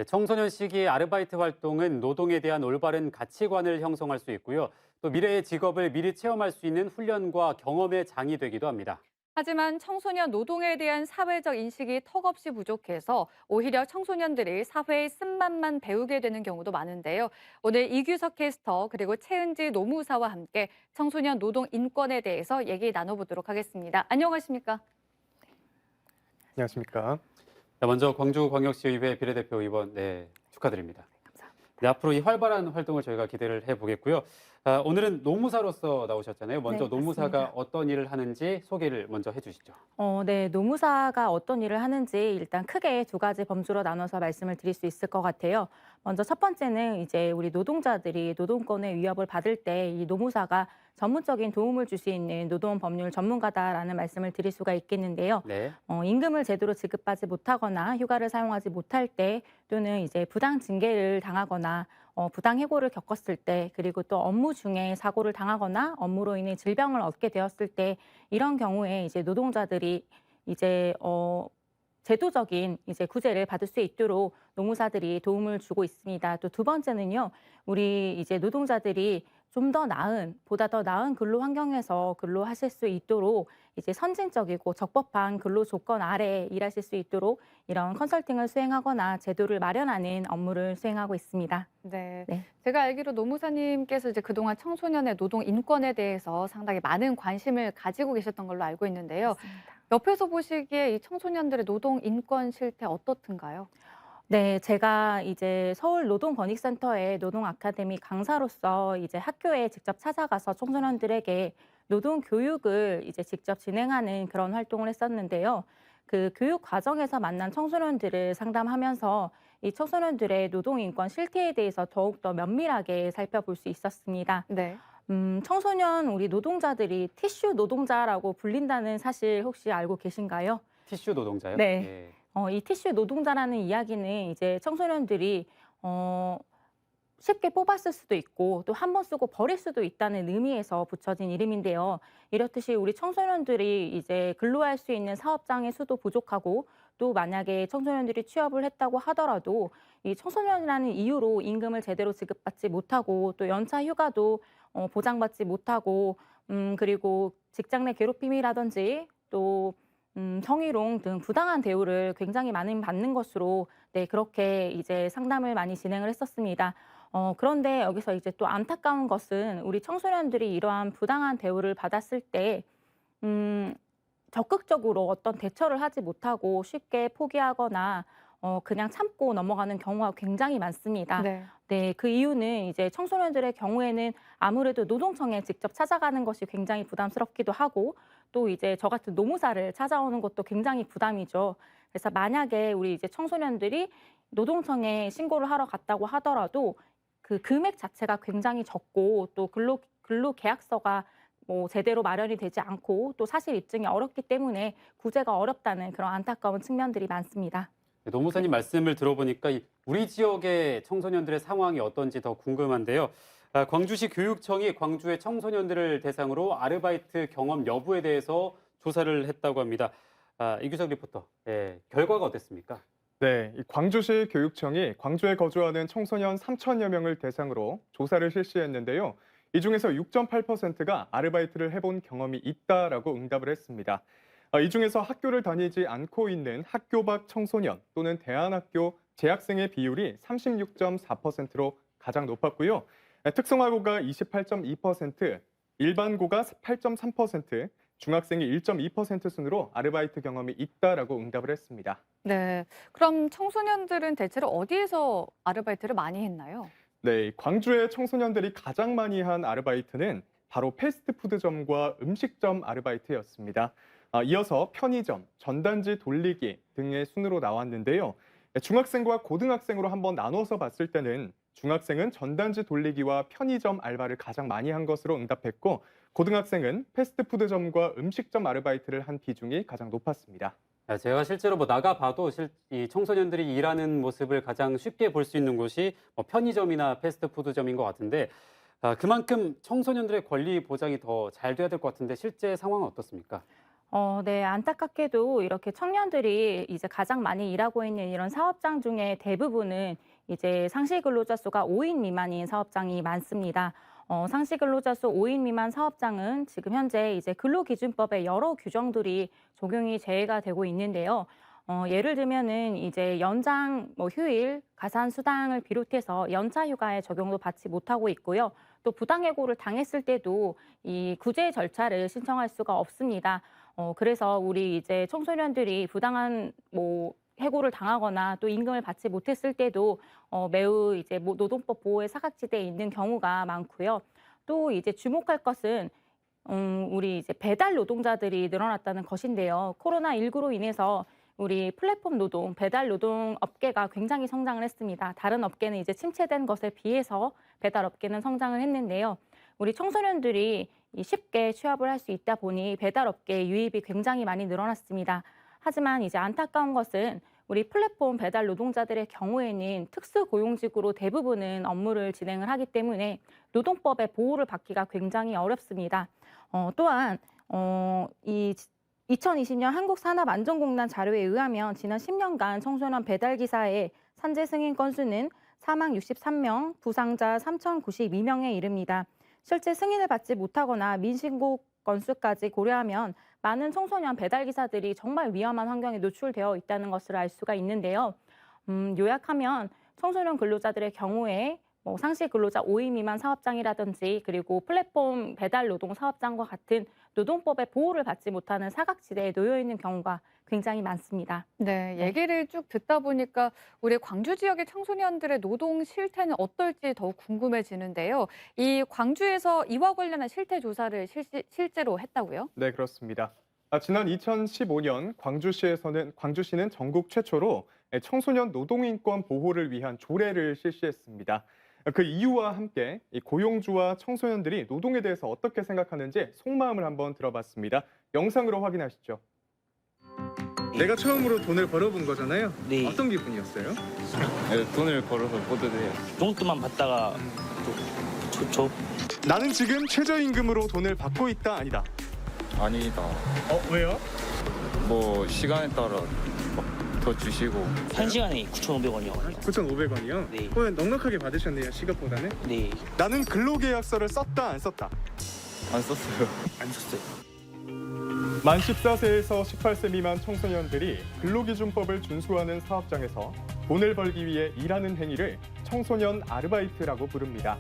네, 청소년 시기의 아르바이트 활동은 노동에 대한 올바른 가치관을 형성할 수 있고요. 또 미래의 직업을 미리 체험할 수 있는 훈련과 경험의 장이 되기도 합니다. 하지만 청소년 노동에 대한 사회적 인식이 턱없이 부족해서 오히려 청소년들이 사회의 쓴맛만 배우게 되는 경우도 많은데요. 오늘 이규석 캐스터 그리고 최은지 노무사와 함께 청소년 노동 인권에 대해서 얘기 나눠보도록 하겠습니다. 안녕하십니까? 안녕하십니까. 네, 먼저 광주광역시의회 비례대표 의원 축하드립니다. 감사합니다. 네, 앞으로 이 활발한 활동을 저희가 기대를 해보겠고요. 오늘은 노무사로서 나오셨잖아요. 먼저 네, 노무사가 맞습니다. 어떤 일을 하는지 소개를 먼저 해주시죠. 네, 노무사가 어떤 일을 하는지 일단 크게 두 가지 범주로 나눠서 말씀을 드릴 수 있을 것 같아요. 먼저 첫 번째는 이제 우리 노동자들이 노동권의 위협을 받을 때 이 노무사가 전문적인 도움을 줄 수 있는 노동 법률 전문가다라는 말씀을 드릴 수가 있겠는데요. 네. 임금을 제대로 지급하지 못하거나 휴가를 사용하지 못할 때 또는 이제 부당 징계를 당하거나 부당 해고를 겪었을 때 그리고 또 업무 중에 사고를 당하거나 업무로 인해 질병을 얻게 되었을 때 이런 경우에 이제 노동자들이 이제 제도적인 이제 구제를 받을 수 있도록 노무사들이 도움을 주고 있습니다. 또 두 번째는요, 우리 이제 노동자들이 좀 더 나은, 보다 더 나은 근로 환경에서 근로하실 수 있도록 이제 선진적이고 적법한 근로 조건 아래 일하실 수 있도록 이런 컨설팅을 수행하거나 제도를 마련하는 업무를 수행하고 있습니다. 네. 네. 제가 알기로 노무사님께서 이제 그동안 청소년의 노동 인권에 대해서 상당히 많은 관심을 가지고 계셨던 걸로 알고 있는데요. 맞습니다. 옆에서 보시기에 이 청소년들의 노동 인권 실태 어떻든가요? 네, 제가 이제 서울 노동권익센터의 노동 아카데미 강사로서 이제 학교에 직접 찾아가서 청소년들에게 노동 교육을 이제 직접 진행하는 그런 활동을 했었는데요. 그 교육 과정에서 만난 청소년들을 상담하면서 이 청소년들의 노동 인권 실태에 대해서 더욱더 면밀하게 살펴볼 수 있었습니다. 네. 청소년 우리 노동자들이 티슈 노동자라고 불린다는 사실 혹시 알고 계신가요? 티슈 노동자요? 네. 예. 이 티슈 노동자라는 이야기는 이제 청소년들이 쉽게 뽑았을 수도 있고 또 한 번 쓰고 버릴 수도 있다는 의미에서 붙여진 이름인데요. 이렇듯이 우리 청소년들이 이제 근로할 수 있는 사업장의 수도 부족하고 또 만약에 청소년들이 취업을 했다고 하더라도 이 청소년이라는 이유로 임금을 제대로 지급받지 못하고 또 연차 휴가도 보장받지 못하고 그리고 직장 내 괴롭힘이라든지 또 성희롱 등 부당한 대우를 굉장히 많이 받는 것으로 네, 그렇게 이제 상담을 많이 진행을 했었습니다. 그런데 여기서 이제 또 안타까운 것은 우리 청소년들이 이러한 부당한 대우를 받았을 때 적극적으로 어떤 대처를 하지 못하고 쉽게 포기하거나 그냥 참고 넘어가는 경우가 굉장히 많습니다. 네. 네, 그 이유는 이제 청소년들의 경우에는 아무래도 노동청에 직접 찾아가는 것이 굉장히 부담스럽기도 하고 또 이제 저 같은 노무사를 찾아오는 것도 굉장히 부담이죠. 그래서 만약에 우리 이제 청소년들이 노동청에 신고를 하러 갔다고 하더라도 그 금액 자체가 굉장히 적고 또 근로 계약서가 뭐 제대로 마련이 되지 않고 또 사실 입증이 어렵기 때문에 구제가 어렵다는 그런 안타까운 측면들이 많습니다. 네, 노무사님 말씀을 들어보니까 우리 지역의 청소년들의 상황이 어떤지 더 궁금한데요. 광주시 교육청이 광주의 청소년들을 대상으로 아르바이트 경험 여부에 대해서 조사를 했다고 합니다. 이규석 리포터, 결과가 어땠습니까? 네, 이 광주시 교육청이 광주에 거주하는 청소년 3천여 명을 대상으로 조사를 실시했는데요. 이 중에서 6.8%가 아르바이트를 해본 경험이 있다라고 응답을 했습니다. 이 중에서 학교를 다니지 않고 있는 학교 밖 청소년 또는 대안학교 재학생의 비율이 36.4%로 가장 높았고요. 특성화고가 28.2%, 일반고가 8.3%, 중학생이 1.2% 순으로 아르바이트 경험이 있다라고 응답을 했습니다. 네. 그럼 청소년들은 대체로 어디에서 아르바이트를 많이 했나요? 네, 광주의 청소년들이 가장 많이 한 아르바이트는 바로 패스트푸드점과 음식점 아르바이트였습니다. 이어서 편의점, 전단지 돌리기 등의 순으로 나왔는데요. 중학생과 고등학생으로 한번 나눠서 봤을 때는 중학생은 전단지 돌리기와 편의점 알바를 가장 많이 한 것으로 응답했고 고등학생은 패스트푸드점과 음식점 아르바이트를 한 비중이 가장 높았습니다. 제가 실제로 나가봐도 이 청소년들이 일하는 모습을 가장 쉽게 볼 수 있는 곳이 편의점이나 패스트푸드점인 것 같은데 그만큼 청소년들의 권리 보장이 더 잘 돼야 될 것 같은데 실제 상황은 어떻습니까? 네, 안타깝게도 이렇게 청년들이 이제 가장 많이 일하고 있는 이런 사업장 중에 대부분은 이제 상시 근로자 수가 5인 미만인 사업장이 많습니다. 상시 근로자 수 5인 미만 사업장은 지금 현재 이제 근로기준법의 여러 규정들이 적용이 제외가 되고 있는데요. 예를 들면은 이제 연장, 휴일, 가산 수당을 비롯해서 연차 휴가의 적용도 받지 못하고 있고요. 또 부당해고를 당했을 때도 이 구제 절차를 신청할 수가 없습니다. 그래서 우리 이제 청소년들이 부당한 해고를 당하거나 또 임금을 받지 못했을 때도 매우 이제 노동법 보호의 사각지대에 있는 경우가 많고요. 또 이제 주목할 것은 우리 이제 배달 노동자들이 늘어났다는 것인데요. 코로나19로 인해서 우리 플랫폼 노동, 배달 노동 업계가 굉장히 성장을 했습니다. 다른 업계는 이제 침체된 것에 비해서 배달 업계는 성장을 했는데요. 우리 청소년들이 쉽게 취업을 할 수 있다 보니 배달 업계의 유입이 굉장히 많이 늘어났습니다. 하지만 이제 안타까운 것은 우리 플랫폼 배달 노동자들의 경우에는 특수고용직으로 대부분은 업무를 진행을 하기 때문에 노동법의 보호를 받기가 굉장히 어렵습니다. 또한 이 2020년 한국산업안전공단 자료에 의하면 지난 10년간 청소년 배달기사의 산재 승인 건수는 사망 63명, 부상자 3,092명에 이릅니다. 실제 승인을 받지 못하거나 민신고 건수까지 고려하면 많은 청소년 배달기사들이 정말 위험한 환경에 노출되어 있다는 것을 알 수가 있는데요. 요약하면 청소년 근로자들의 경우에 상시 근로자 5인 미만 사업장이라든지 그리고 플랫폼 배달 노동 사업장과 같은 노동법의 보호를 받지 못하는 사각지대에 놓여 있는 경우가 굉장히 많습니다. 네, 얘기를 쭉 듣다 보니까 우리 광주 지역의 청소년들의 노동 실태는 어떨지 더욱 궁금해지는데요. 이 광주에서 이와 관련한 실태 조사를 실제로 했다고요? 네, 그렇습니다. 지난 2015년 광주시는 전국 최초로 청소년 노동인권 보호를 위한 조례를 실시했습니다. 그 이유와 함께 이 고용주와 청소년들이 노동에 대해서 어떻게 생각하는지 속마음을 한번 들어봤습니다. 영상으로 확인하시죠. 내가 처음으로 돈을 벌어본 거잖아요. 네. 어떤 기분이었어요? 돈을 벌어서 뿌듯해요. 용돈만 받다가 좋죠. 나는 지금 최저임금으로 돈을 받고 있다 아니다. 아니다. 왜요? 뭐 시간에 따라 막 더 주시고. 1시간에 9,500원이요. 9,500원이요? 네. 넉넉하게 받으셨네요, 시급보다는. 네, 나는 근로계약서를 썼다 안 썼다. 안 썼어요. 안 썼어요. 만 14세에서 18세 미만 청소년들이 근로기준법을 준수하는 사업장에서 돈을 벌기 위해 일하는 행위를 청소년 아르바이트라고 부릅니다.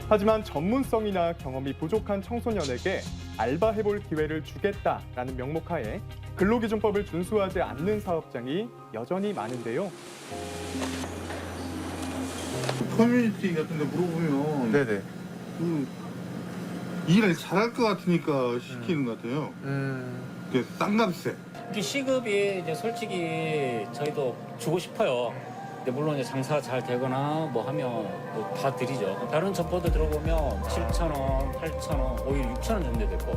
하지만 전문성이나 경험이 부족한 청소년에게 알바해볼 기회를 주겠다라는 명목하에 근로기준법을 준수하지 않는 사업장이 여전히 많은데요. 커뮤니티 같은 데 물어보면 네네. 일을 잘할 것 같으니까 시키는 것 같아요. 그 싼값에. 이 시급이 이제 솔직히 저희도 주고 싶어요. 근데 물론 이제 장사가 잘 되거나 뭐 하면 뭐 다 드리죠. 다른 첩보도 들어보면 7,000원, 8,000원, 오히려 6,000원 정도 되고.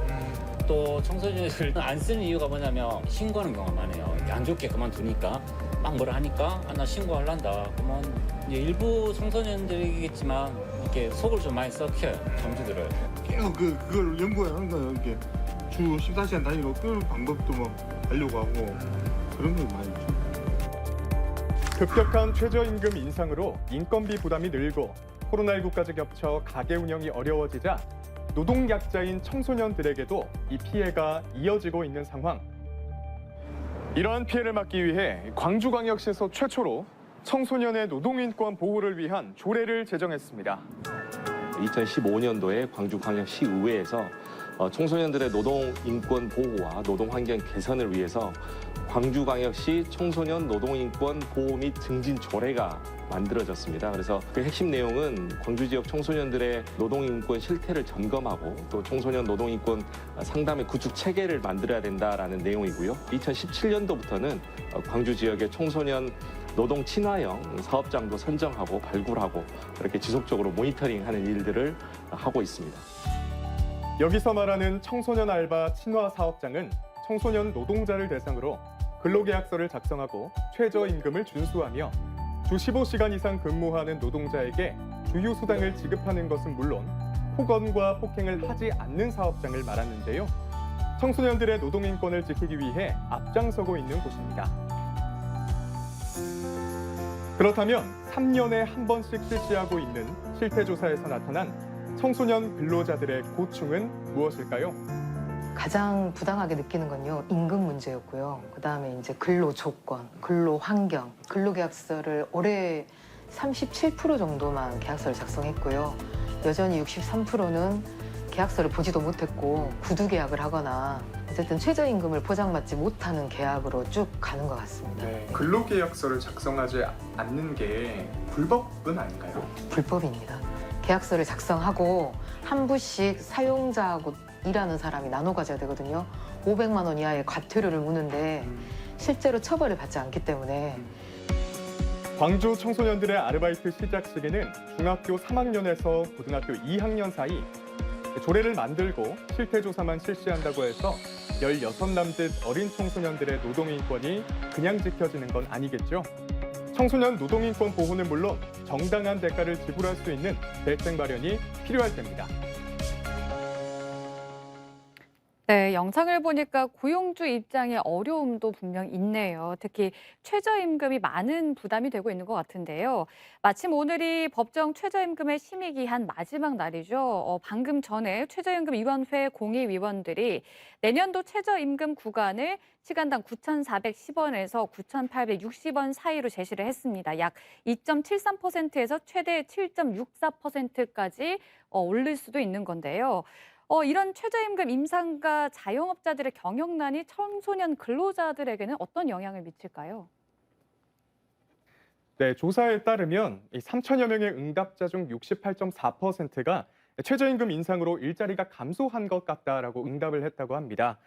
또 청소년들 안 쓰는 이유가 뭐냐면 신고하는 경우가 많아요. 안 좋게 그만두니까 막 뭐라 하니까 나 신고하려다. 그러면 이제 일부 청소년들이겠지만 이렇게 속을 좀 많이 썩혀요. 점주들을. 계속 그걸 연구하는 거예요. 이렇게 주 14시간 다니고 끄는 방법도 막 하려고 하고 그런 거 많이 있죠. 급격한 최저임금 인상으로 인건비 부담이 늘고 코로나19까지 겹쳐 가게 운영이 어려워지자 노동 약자인 청소년들에게도 이 피해가 이어지고 있는 상황. 이러한 피해를 막기 위해 광주광역시에서 최초로 청소년의 노동인권 보호를 위한 조례를 제정했습니다. 2015년도에 광주광역시의회에서 청소년들의 노동인권 보호와 노동환경 개선을 위해서 광주광역시 청소년 노동인권 보호 및 증진 조례가 만들어졌습니다. 그래서 그 핵심 내용은 광주 지역 청소년들의 노동인권 실태를 점검하고 또 청소년 노동인권 상담의 구축 체계를 만들어야 된다라는 내용이고요. 2017년도부터는 광주 지역의 청소년 노동 친화형 사업장도 선정하고 발굴하고 그렇게 지속적으로 모니터링하는 일들을 하고 있습니다. 여기서 말하는 청소년 알바 친화 사업장은 청소년 노동자를 대상으로 근로계약서를 작성하고 최저임금을 준수하며 주 15시간 이상 근무하는 노동자에게 주휴수당을 지급하는 것은 물론 폭언과 폭행을 하지 않는 사업장을 말하는데요. 청소년들의 노동 인권을 지키기 위해 앞장서고 있는 곳입니다. 그렇다면 3년에 한 번씩 실시하고 있는 실태조사에서 나타난 청소년 근로자들의 고충은 무엇일까요? 가장 부당하게 느끼는 건요, 임금 문제였고요. 그다음에 이제 근로 조건, 근로 환경, 근로계약서를 올해 37% 정도만 계약서를 작성했고요. 여전히 63%는 계약서를 보지도 못했고 구두 계약을 하거나 어쨌든 최저임금을 보장받지 못하는 계약으로 쭉 가는 것 같습니다. 근로계약서를 작성하지 않는 게 불법은 아닌가요? 불법입니다. 계약서를 작성하고 한 부씩 사용자하고 일하는 사람이 나눠 가져야 되거든요. 500만 원 이하의 과태료를 무는데 실제로 처벌을 받지 않기 때문에. 광주 청소년들의 아르바이트 시작 시기는 중학교 3학년에서 고등학교 2학년 사이. 조례를 만들고 실태조사만 실시한다고 해서 16남짓 어린 청소년들의 노동인권이 그냥 지켜지는 건 아니겠죠. 청소년 노동인권 보호는 물론 정당한 대가를 지불할 수 있는 대책 마련이 필요할 텐니다. 네, 영상을 보니까 고용주 입장의 어려움도 분명 있네요. 특히 최저임금이 많은 부담이 되고 있는 것 같은데요. 마침 오늘이 법정 최저임금의 심의기한 마지막 날이죠. 방금 전에 최저임금위원회 공의위원들이 내년도 최저임금 구간을 시간당 9,410원에서 9,860원 사이로 제시를 했습니다. 약 2.73%에서 최대 7.64%까지 오를 수도 있는 건데요. 이런 최저임금 인상과 자영업자들의 경영난이 청소년 근로자들에게는 어떤 영향을 미칠까요? 네, 조사에 따르면 3천여 명의 응답자 중 68.4%가 최저임금 인상으로 일자리가 감소한 것 같다라고 응답을 했다고 합니다.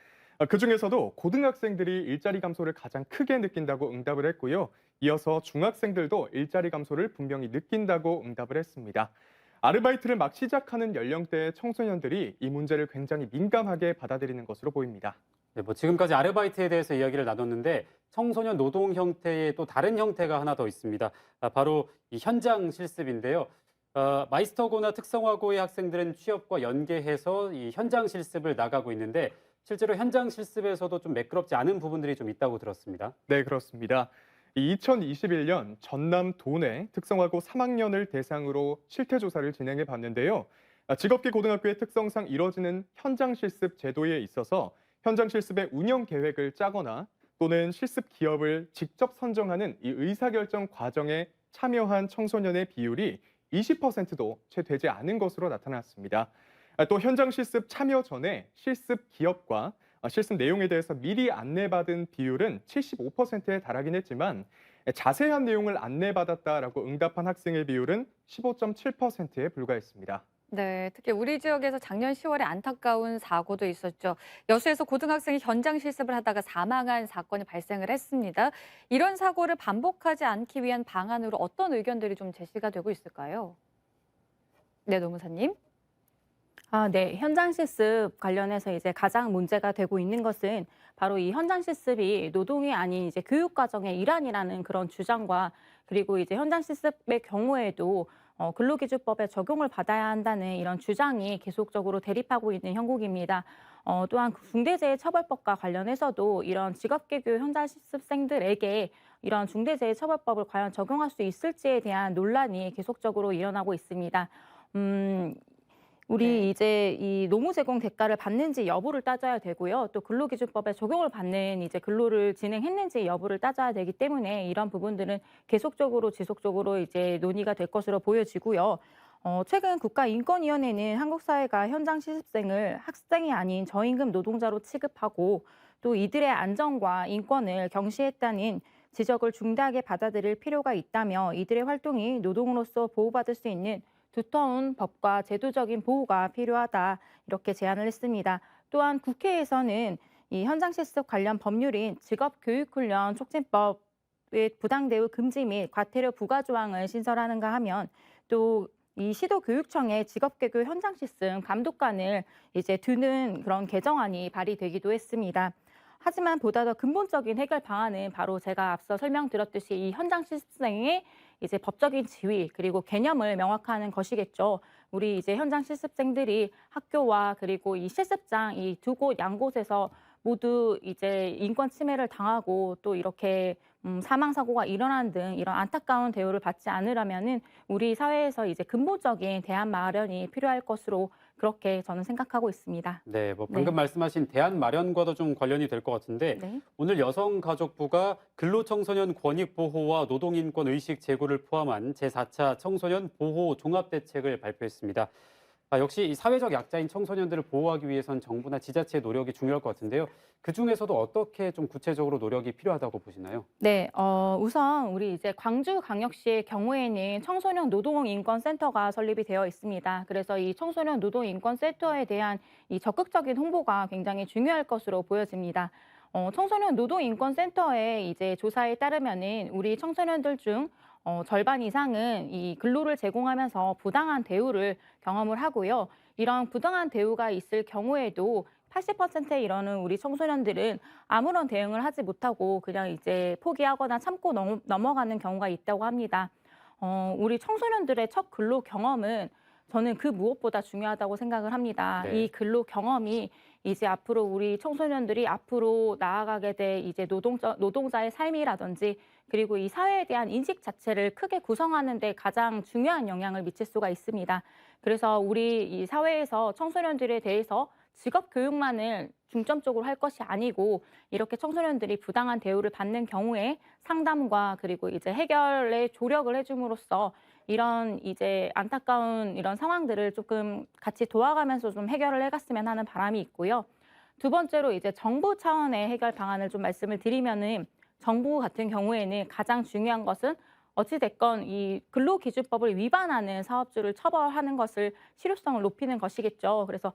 그중에서도 고등학생들이 일자리 감소를 가장 크게 느낀다고 응답을 했고요. 이어서 중학생들도 일자리 감소를 분명히 느낀다고 응답을 했습니다. 아르바이트를 막 시작하는 연령대의 청소년들이 이 문제를 굉장히 민감하게 받아들이는 것으로 보입니다. 네, 지금까지 아르바이트에 대해서 이야기를 나눴는데 청소년 노동 형태의 또 다른 형태가 하나 더 있습니다. 바로 이 현장 실습인데요. 마이스터고나 특성화고의 학생들은 취업과 연계해서 이 현장 실습을 나가고 있는데 실제로 현장 실습에서도 좀 매끄럽지 않은 부분들이 좀 있다고 들었습니다. 네, 그렇습니다. 2021년 전남 도내 특성화고 3학년을 대상으로 실태조사를 진행해 봤는데요. 직업계 고등학교의 특성상 이뤄지는 현장 실습 제도에 있어서 현장 실습의 운영 계획을 짜거나 또는 실습 기업을 직접 선정하는 이 의사결정 과정에 참여한 청소년의 비율이 20%도 채 되지 않은 것으로 나타났습니다. 또 현장 실습 참여 전에 실습 기업과 실습 내용에 대해서 미리 안내받은 비율은 75%에 달하긴 했지만 자세한 내용을 안내받았다라고 응답한 학생의 비율은 15.7%에 불과했습니다. 네, 특히 우리 지역에서 작년 10월에 안타까운 사고도 있었죠. 여수에서 고등학생이 현장 실습을 하다가 사망한 사건이 발생을 했습니다. 이런 사고를 반복하지 않기 위한 방안으로 어떤 의견들이 좀 제시가 되고 있을까요? 네, 노무사님. 네. 현장 실습 관련해서 이제 가장 문제가 되고 있는 것은 바로 이 현장 실습이 노동이 아닌 이제 교육 과정의 일환이라는 그런 주장과 그리고 이제 현장 실습의 경우에도 근로기준법에 적용을 받아야 한다는 이런 주장이 계속적으로 대립하고 있는 형국입니다. 또한 중대재해처벌법과 관련해서도 이런 직업계교 현장 실습생들에게 이런 중대재해처벌법을 과연 적용할 수 있을지에 대한 논란이 계속적으로 일어나고 있습니다. 우리 이제 이 노무 제공 대가를 받는지 여부를 따져야 되고요. 또 근로기준법에 적용을 받는 이제 근로를 진행했는지 여부를 따져야 되기 때문에 이런 부분들은 계속적으로 지속적으로 이제 논의가 될 것으로 보여지고요. 최근 국가인권위원회는 한국 사회가 현장 실습생을 학생이 아닌 저임금 노동자로 취급하고 또 이들의 안전과 인권을 경시했다는 지적을 중대하게 받아들일 필요가 있다며 이들의 활동이 노동으로서 보호받을 수 있는 두터운 법과 제도적인 보호가 필요하다 이렇게 제안을 했습니다. 또한 국회에서는 이 현장 실습 관련 법률인 직업교육훈련 촉진법의 부당대우 금지 및 과태료 부과 조항을 신설하는가 하면 또 이 시도교육청의 직업계교 현장 실습 감독관을 이제 두는 그런 개정안이 발의되기도 했습니다. 하지만 보다 더 근본적인 해결 방안은 바로 제가 앞서 설명드렸듯이 이 현장 실습생의 이제 법적인 지위 그리고 개념을 명확화하는 것이겠죠. 우리 이제 현장 실습생들이 학교와 그리고 이 실습장 이 두 곳 양곳에서 모두 이제 인권 침해를 당하고 또 이렇게 사망 사고가 일어나는 등 이런 안타까운 대우를 받지 않으려면은 우리 사회에서 이제 근본적인 대안 마련이 필요할 것으로 그렇게 저는 생각하고 있습니다. 네, 뭐 방금 말씀하신 대안 마련과도 좀 관련이 될 것 같은데 네. 오늘 여성가족부가 근로청소년 권익 보호와 노동인권 의식 제고를 포함한 제4차 청소년 보호 종합대책을 발표했습니다. 역시 이 사회적 약자인 청소년들을 보호하기 위해선 정부나 지자체의 노력이 중요할 것 같은데요. 그중에서도 어떻게 좀 구체적으로 노력이 필요하다고 보시나요? 네, 우선 우리 이제 광주광역시의 경우에는 청소년 노동인권센터가 설립이 되어 있습니다. 그래서 이 청소년 노동인권센터에 대한 이 적극적인 홍보가 굉장히 중요할 것으로 보여집니다. 청소년 노동인권센터의 이제 조사에 따르면은 우리 청소년들 중 절반 이상은 이 근로를 제공하면서 부당한 대우를 경험을 하고요. 이런 부당한 대우가 있을 경우에도 80%에 이르는 우리 청소년들은 아무런 대응을 하지 못하고 그냥 이제 포기하거나 참고 넘어가는 경우가 있다고 합니다. 우리 청소년들의 첫 근로 경험은 저는 그 무엇보다 중요하다고 생각을 합니다. 네. 이 근로 경험이 이제 앞으로 우리 청소년들이 앞으로 나아가게 될 이제 노동자의 삶이라든지 그리고 이 사회에 대한 인식 자체를 크게 구성하는 데 가장 중요한 영향을 미칠 수가 있습니다. 그래서 우리 이 사회에서 청소년들에 대해서 직업 교육만을 중점적으로 할 것이 아니고 이렇게 청소년들이 부당한 대우를 받는 경우에 상담과 그리고 이제 해결에 조력을 해줌으로써 이런 이제 안타까운 이런 상황들을 조금 같이 도와가면서 좀 해결을 해갔으면 하는 바람이 있고요. 두 번째로 이제 정부 차원의 해결 방안을 좀 말씀을 드리면은 정부 같은 경우에는 가장 중요한 것은 어찌됐건 이 근로기준법을 위반하는 사업주를 처벌하는 것을 실효성을 높이는 것이겠죠. 그래서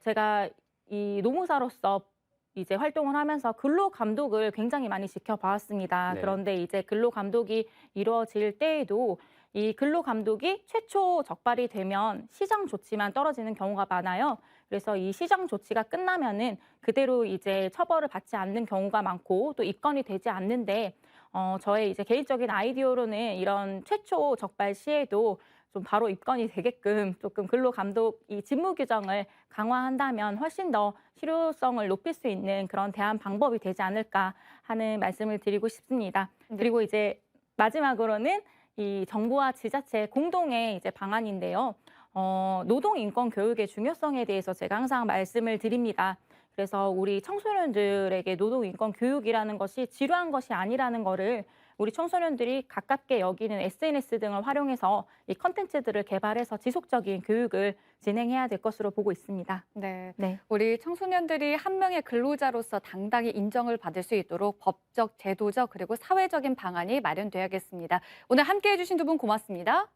제가 이 노무사로서 이제 활동을 하면서 근로감독을 굉장히 많이 지켜봐왔습니다. 네. 그런데 이제 근로감독이 이루어질 때에도 이 근로감독이 최초 적발이 되면 시정 조치만 떨어지는 경우가 많아요. 그래서 이 시정 조치가 끝나면은 그대로 이제 처벌을 받지 않는 경우가 많고 또 입건이 되지 않는데 저의 이제 개인적인 아이디어로는 이런 최초 적발 시에도 좀 바로 입건이 되게끔 조금 근로감독 이 직무 규정을 강화한다면 훨씬 더 실효성을 높일 수 있는 그런 대안 방법이 되지 않을까 하는 말씀을 드리고 싶습니다. 네. 그리고 이제 마지막으로는 이 정부와 지자체 공동의 이제 방안인데요. 노동 인권 교육의 중요성에 대해서 제가 항상 말씀을 드립니다. 그래서 우리 청소년들에게 노동 인권 교육이라는 것이 지루한 것이 아니라는 거를 우리 청소년들이 가깝게 여기는 SNS 등을 활용해서 이 컨텐츠들을 개발해서 지속적인 교육을 진행해야 될 것으로 보고 있습니다. 네. 네. 우리 청소년들이 한 명의 근로자로서 당당히 인정을 받을 수 있도록 법적, 제도적 그리고 사회적인 방안이 마련돼야겠습니다. 오늘 함께해 주신 두 분 고맙습니다.